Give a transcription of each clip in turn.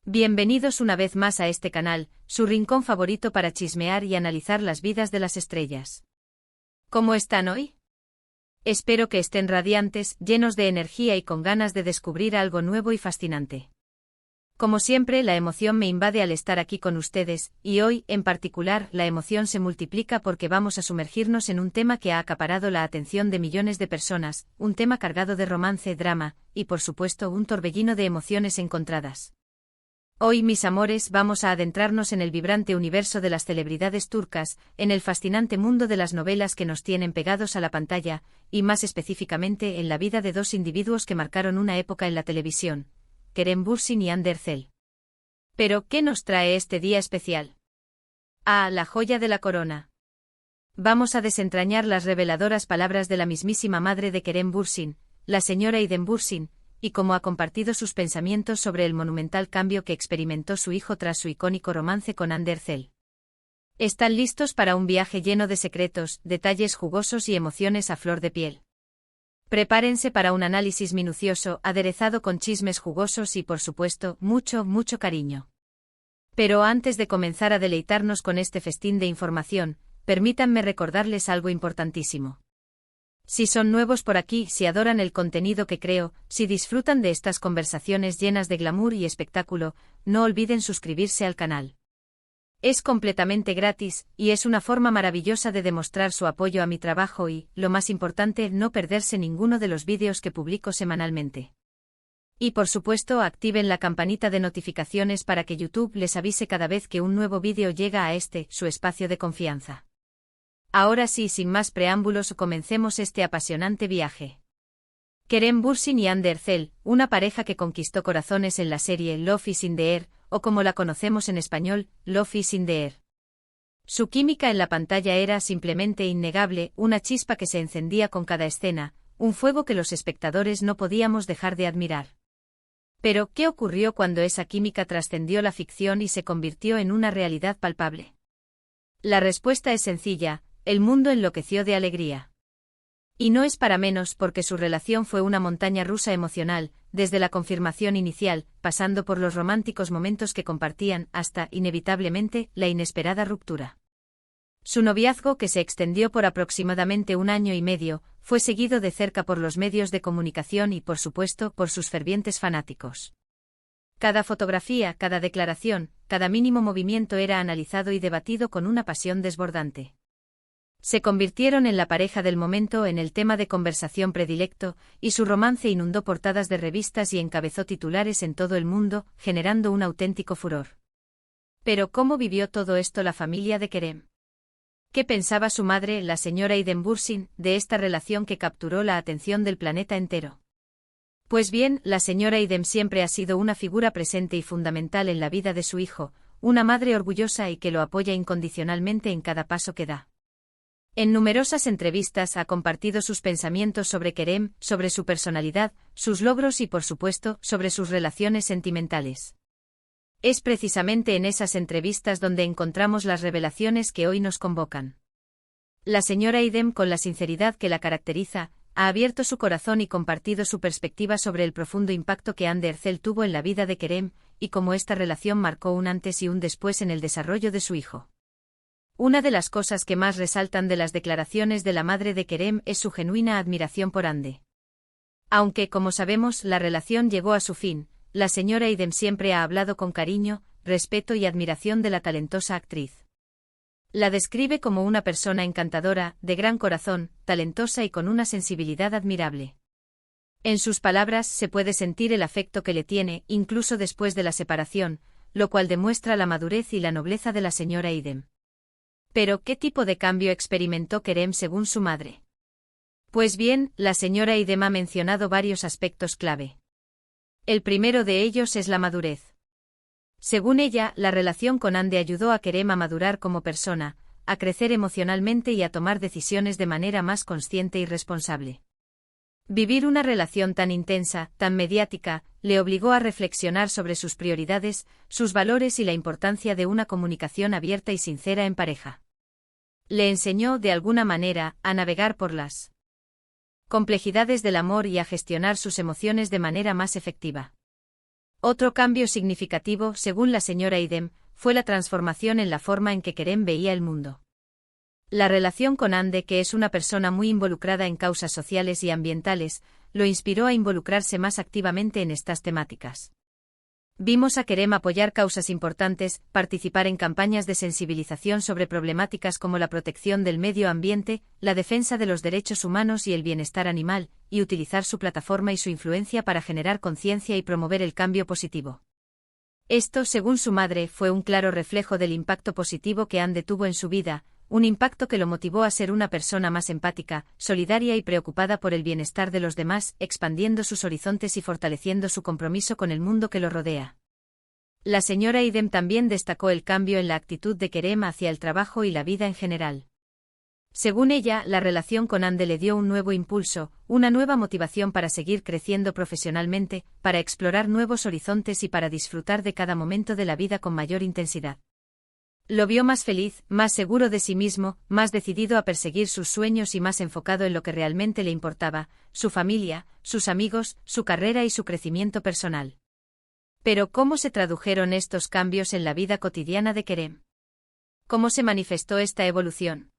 Bienvenidos una vez más a este canal, su rincón favorito para chismear y analizar las vidas de las estrellas. ¿Cómo están hoy? Espero que estén radiantes, llenos de energía y con ganas de descubrir algo nuevo y fascinante. Como siempre, la emoción me invade al estar aquí con ustedes, y hoy, en particular, la emoción se multiplica porque vamos a sumergirnos en un tema que ha acaparado la atención de millones de personas, un tema cargado de romance, drama, y por supuesto un torbellino de emociones encontradas. Hoy, mis amores, vamos a adentrarnos en el vibrante universo de las celebridades turcas, en el fascinante mundo de las novelas que nos tienen pegados a la pantalla, y más específicamente en la vida de dos individuos que marcaron una época en la televisión, Kerem Bürsin y Hande Erçel. Pero, ¿qué nos trae este día especial? Ah, la joya de la corona. Vamos a desentrañar las reveladoras palabras de la mismísima madre de Kerem Bürsin, la señora Idem Bürsin, y cómo ha compartido sus pensamientos sobre el monumental cambio que experimentó su hijo tras su icónico romance con Hande Erçel. ¿Están listos para un viaje lleno de secretos, detalles jugosos y emociones a flor de piel? Prepárense para un análisis minucioso, aderezado con chismes jugosos y, por supuesto, mucho cariño. Pero antes de comenzar a deleitarnos con este festín de información, permítanme recordarles algo importantísimo. Si son nuevos por aquí, si adoran el contenido que creo, si disfrutan de estas conversaciones llenas de glamour y espectáculo, no olviden suscribirse al canal. Es completamente gratis, y es una forma maravillosa de demostrar su apoyo a mi trabajo y, lo más importante, no perderse ninguno de los vídeos que publico semanalmente. Y por supuesto, activen la campanita de notificaciones para que YouTube les avise cada vez que un nuevo vídeo llega a su espacio de confianza. Ahora sí, sin más preámbulos, comencemos este apasionante viaje. Kerem Bürsin y Hande Erçel, una pareja que conquistó corazones en la serie Love is in the Air, o como la conocemos en español, Love is in the Air. Su química en la pantalla era simplemente innegable, una chispa que se encendía con cada escena, un fuego que los espectadores no podíamos dejar de admirar. Pero, ¿qué ocurrió cuando esa química trascendió la ficción y se convirtió en una realidad palpable? La respuesta es sencilla: el mundo enloqueció de alegría. Y no es para menos porque su relación fue una montaña rusa emocional, desde la confirmación inicial, pasando por los románticos momentos que compartían, hasta, inevitablemente, la inesperada ruptura. Su noviazgo, que se extendió por aproximadamente 1 año y medio, fue seguido de cerca por los medios de comunicación y, por supuesto, por sus fervientes fanáticos. Cada fotografía, cada declaración, cada mínimo movimiento era analizado y debatido con una pasión desbordante. Se convirtieron en la pareja del momento, en el tema de conversación predilecto, y su romance inundó portadas de revistas y encabezó titulares en todo el mundo, generando un auténtico furor. Pero ¿cómo vivió todo esto la familia de Kerem? ¿Qué pensaba su madre, la señora Idem Bürsin, de esta relación que capturó la atención del planeta entero? Pues bien, la señora Idem siempre ha sido una figura presente y fundamental en la vida de su hijo, una madre orgullosa y que lo apoya incondicionalmente en cada paso que da. En numerosas entrevistas ha compartido sus pensamientos sobre Kerem, sobre su personalidad, sus logros y, por supuesto, sobre sus relaciones sentimentales. Es precisamente en esas entrevistas donde encontramos las revelaciones que hoy nos convocan. La señora Idem, con la sinceridad que la caracteriza, ha abierto su corazón y compartido su perspectiva sobre el profundo impacto que Hande Erçel tuvo en la vida de Kerem, y cómo esta relación marcó un antes y un después en el desarrollo de su hijo. Una de las cosas que más resaltan de las declaraciones de la madre de Kerem es su genuina admiración por Hande. Aunque, como sabemos, la relación llegó a su fin, la señora Idem siempre ha hablado con cariño, respeto y admiración de la talentosa actriz. La describe como una persona encantadora, de gran corazón, talentosa y con una sensibilidad admirable. En sus palabras se puede sentir el afecto que le tiene, incluso después de la separación, lo cual demuestra la madurez y la nobleza de la señora Idem. Pero, ¿qué tipo de cambio experimentó Kerem según su madre? Pues bien, la señora Idem ha mencionado varios aspectos clave. El primero de ellos es la madurez. Según ella, la relación con Hande ayudó a Kerem a madurar como persona, a crecer emocionalmente y a tomar decisiones de manera más consciente y responsable. Vivir una relación tan intensa, tan mediática, le obligó a reflexionar sobre sus prioridades, sus valores y la importancia de una comunicación abierta y sincera en pareja. Le enseñó, de alguna manera, a navegar por las complejidades del amor y a gestionar sus emociones de manera más efectiva. Otro cambio significativo, según la señora Idem, fue la transformación en la forma en que Kerem veía el mundo. La relación con Hande, que es una persona muy involucrada en causas sociales y ambientales, lo inspiró a involucrarse más activamente en estas temáticas. Vimos a Kerem apoyar causas importantes, participar en campañas de sensibilización sobre problemáticas como la protección del medio ambiente, la defensa de los derechos humanos y el bienestar animal, y utilizar su plataforma y su influencia para generar conciencia y promover el cambio positivo. Esto, según su madre, fue un claro reflejo del impacto positivo que Hande tuvo en su vida, un impacto que lo motivó a ser una persona más empática, solidaria y preocupada por el bienestar de los demás, expandiendo sus horizontes y fortaleciendo su compromiso con el mundo que lo rodea. La señora Idem también destacó el cambio en la actitud de Kerem hacia el trabajo y la vida en general. Según ella, la relación con Hande le dio un nuevo impulso, una nueva motivación para seguir creciendo profesionalmente, para explorar nuevos horizontes y para disfrutar de cada momento de la vida con mayor intensidad. Lo vio más feliz, más seguro de sí mismo, más decidido a perseguir sus sueños y más enfocado en lo que realmente le importaba, su familia, sus amigos, su carrera y su crecimiento personal. Pero ¿cómo se tradujeron estos cambios en la vida cotidiana de Kerem? ¿Cómo se manifestó esta evolución?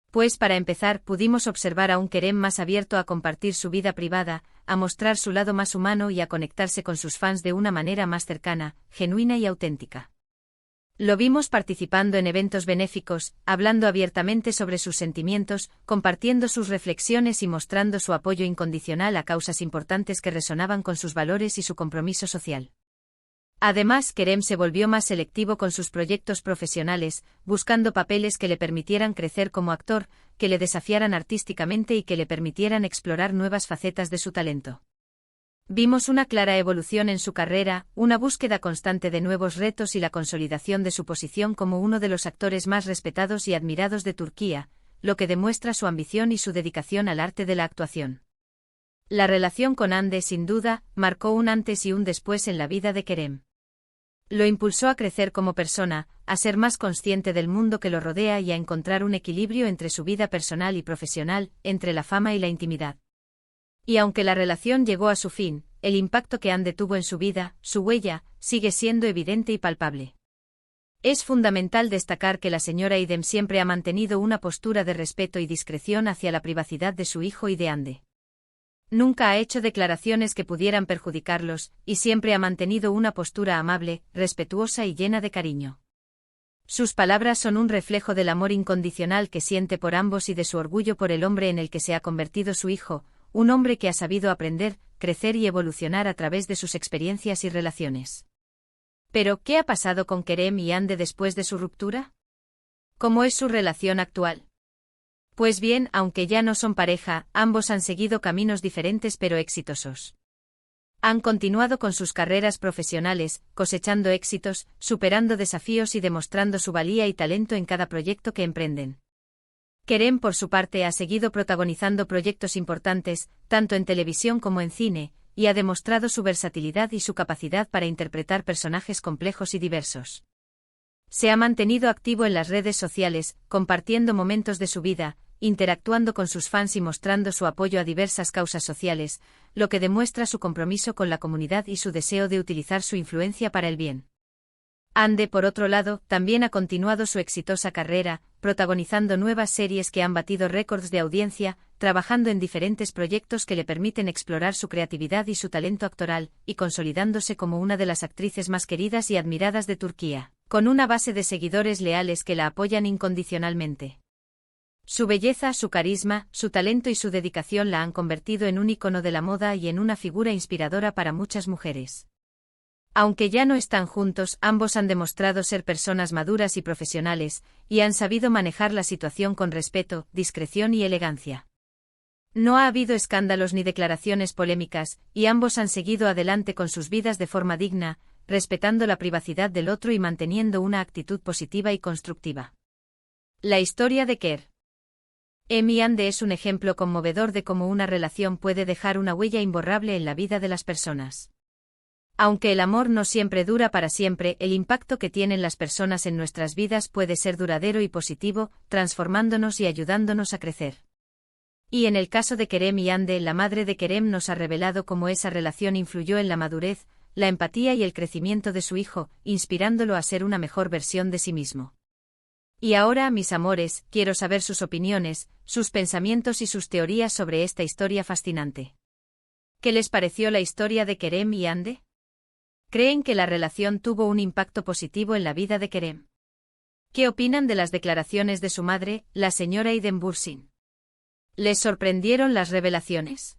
Pues para empezar pudimos observar a un Kerem más abierto a compartir su vida privada, a mostrar su lado más humano y a conectarse con sus fans de una manera más cercana, genuina y auténtica. Lo vimos participando en eventos benéficos, hablando abiertamente sobre sus sentimientos, compartiendo sus reflexiones y mostrando su apoyo incondicional a causas importantes que resonaban con sus valores y su compromiso social. Además, Kerem se volvió más selectivo con sus proyectos profesionales, buscando papeles que le permitieran crecer como actor, que le desafiaran artísticamente y que le permitieran explorar nuevas facetas de su talento. Vimos una clara evolución en su carrera, una búsqueda constante de nuevos retos y la consolidación de su posición como uno de los actores más respetados y admirados de Turquía, lo que demuestra su ambición y su dedicación al arte de la actuación. La relación con Hande, sin duda, marcó un antes y un después en la vida de Kerem. Lo impulsó a crecer como persona, a ser más consciente del mundo que lo rodea y a encontrar un equilibrio entre su vida personal y profesional, entre la fama y la intimidad. Y aunque la relación llegó a su fin, el impacto que Hande tuvo en su vida, su huella, sigue siendo evidente y palpable. Es fundamental destacar que la señora Idem siempre ha mantenido una postura de respeto y discreción hacia la privacidad de su hijo y de Hande. Nunca ha hecho declaraciones que pudieran perjudicarlos, y siempre ha mantenido una postura amable, respetuosa y llena de cariño. Sus palabras son un reflejo del amor incondicional que siente por ambos y de su orgullo por el hombre en el que se ha convertido su hijo, un hombre que ha sabido aprender, crecer y evolucionar a través de sus experiencias y relaciones. Pero, ¿qué ha pasado con Kerem y Hande después de su ruptura? ¿Cómo es su relación actual? Pues bien, aunque ya no son pareja, ambos han seguido caminos diferentes pero exitosos. Han continuado con sus carreras profesionales, cosechando éxitos, superando desafíos y demostrando su valía y talento en cada proyecto que emprenden. Kerem, por su parte, ha seguido protagonizando proyectos importantes, tanto en televisión como en cine, y ha demostrado su versatilidad y su capacidad para interpretar personajes complejos y diversos. Se ha mantenido activo en las redes sociales, compartiendo momentos de su vida, interactuando con sus fans y mostrando su apoyo a diversas causas sociales, lo que demuestra su compromiso con la comunidad y su deseo de utilizar su influencia para el bien. Hande, por otro lado, también ha continuado su exitosa carrera, protagonizando nuevas series que han batido récords de audiencia, trabajando en diferentes proyectos que le permiten explorar su creatividad y su talento actoral, y consolidándose como una de las actrices más queridas y admiradas de Turquía, con una base de seguidores leales que la apoyan incondicionalmente. Su belleza, su carisma, su talento y su dedicación la han convertido en un ícono de la moda y en una figura inspiradora para muchas mujeres. Aunque ya no están juntos, ambos han demostrado ser personas maduras y profesionales, y han sabido manejar la situación con respeto, discreción y elegancia. No ha habido escándalos ni declaraciones polémicas, y ambos han seguido adelante con sus vidas de forma digna, respetando la privacidad del otro y manteniendo una actitud positiva y constructiva. La historia de Kerem y Hande es un ejemplo conmovedor de cómo una relación puede dejar una huella imborrable en la vida de las personas. Aunque el amor no siempre dura para siempre, el impacto que tienen las personas en nuestras vidas puede ser duradero y positivo, transformándonos y ayudándonos a crecer. Y en el caso de Kerem y Hande, la madre de Kerem nos ha revelado cómo esa relación influyó en la madurez, la empatía y el crecimiento de su hijo, inspirándolo a ser una mejor versión de sí mismo. Y ahora, mis amores, quiero saber sus opiniones, sus pensamientos y sus teorías sobre esta historia fascinante. ¿Qué les pareció la historia de Kerem y Hande? ¿Creen que la relación tuvo un impacto positivo en la vida de Kerem? ¿Qué opinan de las declaraciones de su madre, la señora Aiden Bursin? ¿Les sorprendieron las revelaciones?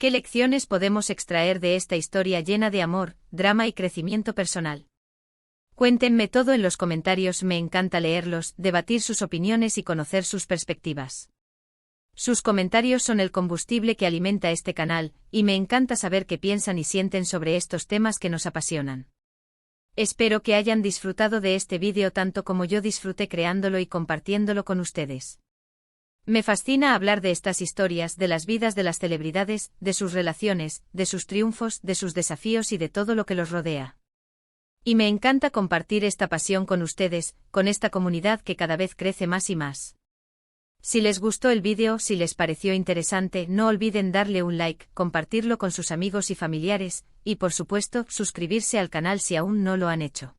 ¿Qué lecciones podemos extraer de esta historia llena de amor, drama y crecimiento personal? Cuéntenme todo en los comentarios, me encanta leerlos, debatir sus opiniones y conocer sus perspectivas. Sus comentarios son el combustible que alimenta este canal, y me encanta saber qué piensan y sienten sobre estos temas que nos apasionan. Espero que hayan disfrutado de este vídeo tanto como yo disfruté creándolo y compartiéndolo con ustedes. Me fascina hablar de estas historias, de las vidas de las celebridades, de sus relaciones, de sus triunfos, de sus desafíos y de todo lo que los rodea. Y me encanta compartir esta pasión con ustedes, con esta comunidad que cada vez crece más y más. Si les gustó el vídeo, si les pareció interesante, no olviden darle un like, compartirlo con sus amigos y familiares, y por supuesto, suscribirse al canal si aún no lo han hecho.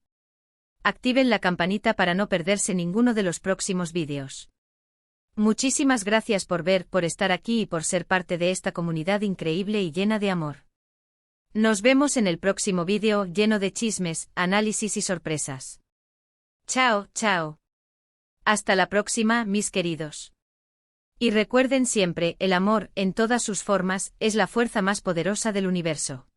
Activen la campanita para no perderse ninguno de los próximos vídeos. Muchísimas gracias por ver, por estar aquí y por ser parte de esta comunidad increíble y llena de amor. Nos vemos en el próximo vídeo lleno de chismes, análisis y sorpresas. Chao, chao. Hasta la próxima, mis queridos. Y recuerden siempre, el amor, en todas sus formas, es la fuerza más poderosa del universo.